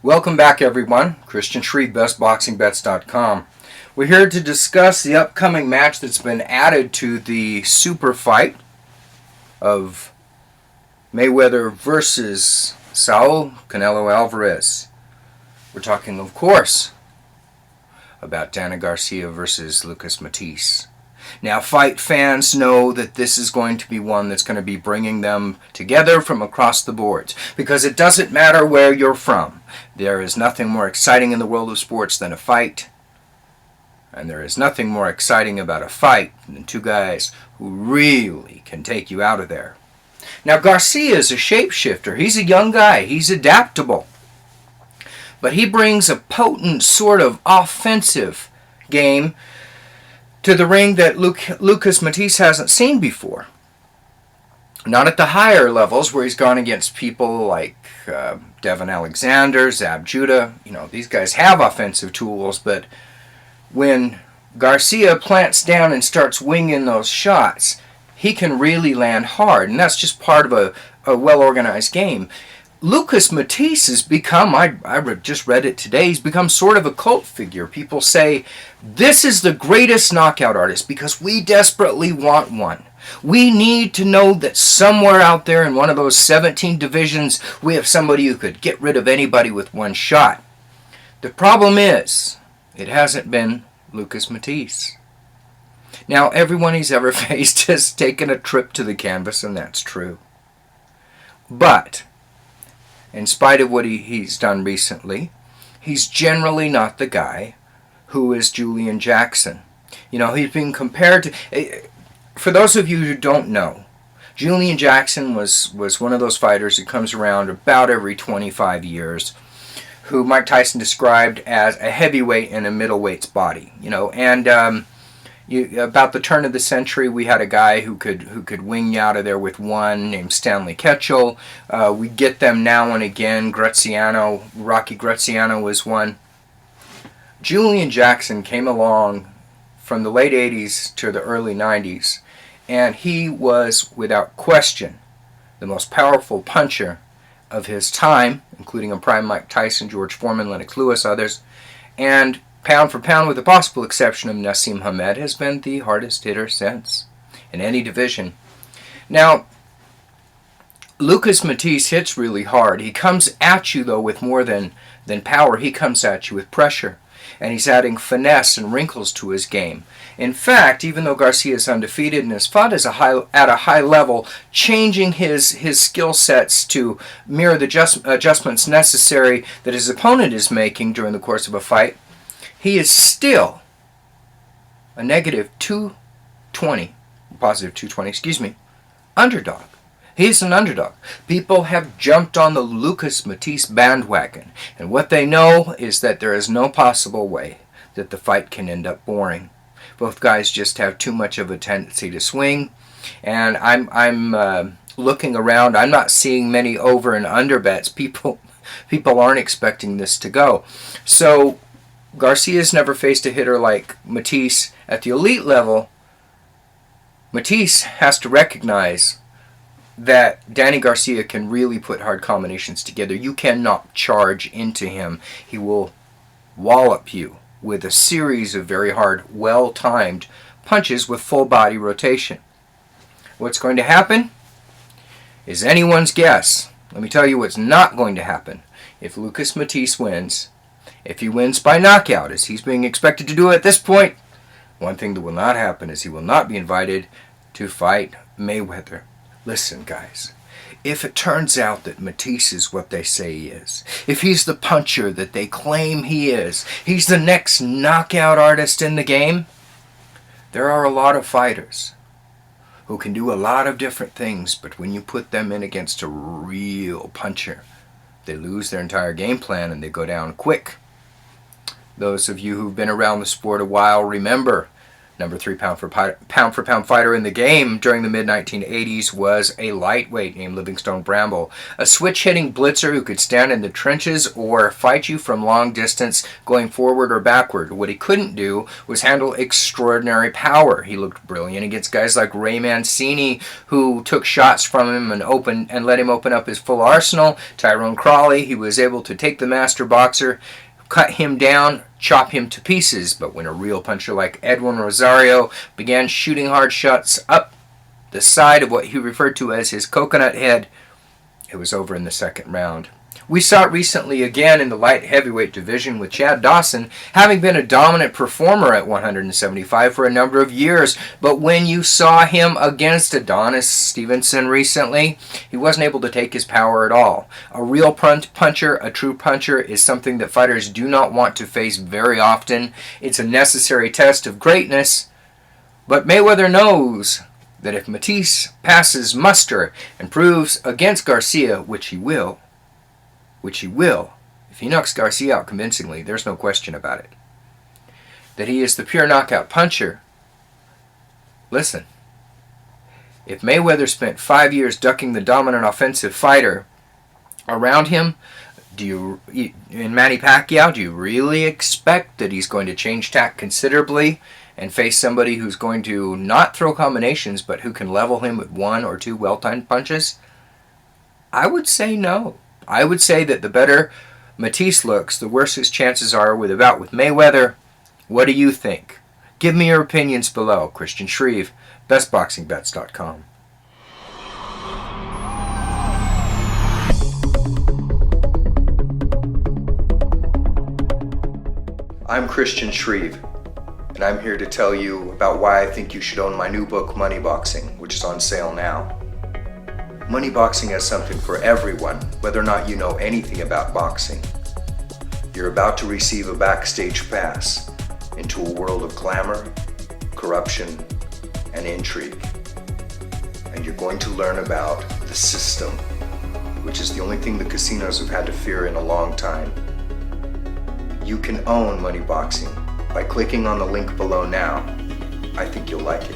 Welcome back, everyone. Christian Shreve, bestboxingbets.com. We're here to discuss the upcoming match that's been added to the super fight of Mayweather versus Saul Canelo Alvarez. We're talking, of course, about Danny Garcia versus Lucas Matthysse. Now, fight fans know that this is going to be one that's going to be bringing them together from across the boards, because it doesn't matter where you're from. There is nothing more exciting in the world of sports than a fight, and there is nothing more exciting about a fight than two guys who really can take you out of there. Now, Garcia is a shapeshifter. He's a young guy. He's adaptable. But he brings a potent sort of offensive game to the ring that Lucas Matthysse hasn't seen before. Not at the higher levels where he's gone against people like Devin Alexander, Zab Judah. You know, these guys have offensive tools, but when Garcia plants down and starts winging those shots, he can really land hard, and that's just part of a well-organized game. Lucas Matthysse has become, I just read it today, he's become sort of a cult figure. People say, this is the greatest knockout artist because we desperately want one. We need to know that somewhere out there in one of those 17 divisions, we have somebody who could get rid of anybody with one shot. The problem is, it hasn't been Lucas Matthysse. Now, everyone he's ever faced has taken a trip to the canvas, and that's true. But in spite of what he's done recently, he's generally not the guy who is Julian Jackson. You know, he's been compared to... For those of you who don't know, Julian Jackson was one of those fighters who comes around about every 25 years, who Mike Tyson described as a heavyweight in a middleweight's body. You know, and about the turn of the century, we had a guy who could wing you out of there with one, named Stanley Ketchel. We get them now and again. Rocky Graziano was one. Julian Jackson came along from the late 80s to the early 90s, and he was, without question, the most powerful puncher of his time, including a prime Mike Tyson, George Foreman, Lennox Lewis, others, and pound for pound, with the possible exception of Nassim Hamed, has been the hardest hitter since in any division. Now, Lucas Matthysse hits really hard. He comes at you, though, with more than power. He comes at you with pressure, and he's adding finesse and wrinkles to his game. In fact, even though Garcia is undefeated and has fought at a high level, changing his skill sets to mirror the adjustments necessary that his opponent is making during the course of a fight, he is still a negative 220, positive 220, underdog. He's an underdog. People have jumped on the Lucas Matthysse bandwagon, and what they know is that there is no possible way that the fight can end up boring. Both guys just have too much of a tendency to swing, and I'm looking around. I'm not seeing many over and under bets. People aren't expecting this to go. So Garcia's never faced a hitter like Matthysse at the elite level. Matthysse has to recognize that Danny Garcia can really put hard combinations together. You cannot charge into him. He will wallop you with a series of very hard, well-timed punches with full body rotation. What's going to happen is anyone's guess. Let me tell you what's not going to happen. If Lucas Matthysse wins, if he wins by knockout, as he's being expected to do at this point, one thing that will not happen is he will not be invited to fight Mayweather. Listen, guys, if it turns out that Matthysse is what they say he is, if he's the puncher that they claim he is, he's the next knockout artist in the game, there are a lot of fighters who can do a lot of different things, but when you put them in against a real puncher, they lose their entire game plan and they go down quick. Those of you who've been around the sport a while remember Number 3 pound for pound fighter in the game during the mid-1980s was a lightweight named Livingstone Bramble, a switch-hitting blitzer who could stand in the trenches or fight you from long distance going forward or backward. What he couldn't do was handle extraordinary power. He looked brilliant against guys like Ray Mancini, who took shots from him and let him open up his full arsenal. Tyrone Crawley, he was able to take the master boxer, cut him down, chop him to pieces. But when a real puncher like Edwin Rosario began shooting hard shots up the side of what he referred to as his coconut head, it was over in the second round. We saw it recently again in the light heavyweight division with Chad Dawson having been a dominant performer at 175 for a number of years. But when you saw him against Adonis Stevenson recently, he wasn't able to take his power at all. A real puncher, a true puncher, is something that fighters do not want to face very often. It's a necessary test of greatness. But Mayweather knows that if Matthysse passes muster and proves against Garcia, which he will, if he knocks Garcia out convincingly, there's no question about it, that he is the pure knockout puncher. Listen, if Mayweather spent 5 years ducking the dominant offensive fighter around him, in Manny Pacquiao, do you really expect that he's going to change tack considerably and face somebody who's going to not throw combinations, but who can level him with 1 or 2 well-timed punches? I would say no. I would say that the better Matthysse looks, the worse his chances are with a bout with Mayweather. What do you think? Give me your opinions below. Christian Shreve, bestboxingbets.com. I'm Christian Shreve, and I'm here to tell you about why I think you should own my new book, Money Boxing, which is on sale now. Money Boxing has something for everyone, whether or not you know anything about boxing. You're about to receive a backstage pass into a world of glamour, corruption, and intrigue. And you're going to learn about the system, which is the only thing the casinos have had to fear in a long time. You can own Money Boxing by clicking on the link below now. I think you'll like it.